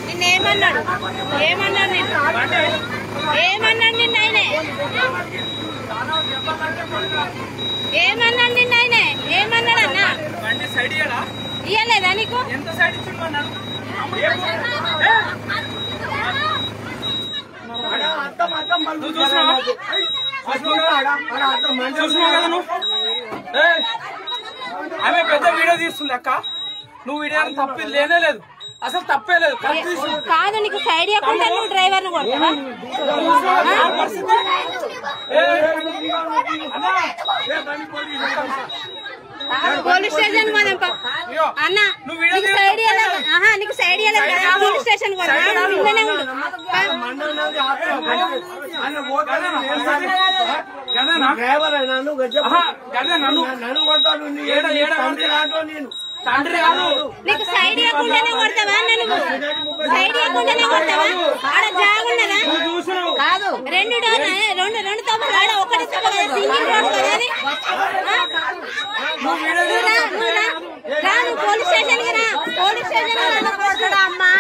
నిన్నేమన్నాడు ఏమన్నాడు నిన్న ఆయనే ఏమన్నాడు నిన్న ఆయనే ఏమన్నాడు అన్న ఇయ్యలేదా నీకు ఆమె పెద్ద వీడియో తీస్తుంది అక్క నువ్వు వీడియో తప్పి లేనే లేదు అసలు తప్పే లేదు కాదు నీకు సైడ్ ఇవ్వకుండా నువ్వు డ్రైవర్ ను కొడతావా పోలీస్ స్టేషన్ పోదాం అన్న నీకు సైడ్ ఇవ్వలేదు నీకు సైడ్ ఇవ్వలేదు కదా పోలీస్ స్టేషన్ పోదాం తండ్రి కాదు నీకు సైడ్ ఇవ్వకుండానే కొడతావా నువ్వు సైడ్ ఇవ్వకుండానే కొడతావా ఆడ జాగున్నదా కాదు రెండు తప్పులు ఆడ ఒకటి తప్పు కదా సింగిల్ రోడ్ కదా అది నువ్వు పోలీస్ స్టేషన్ కి రా పోలీస్ స్టేషన్ అమ్మా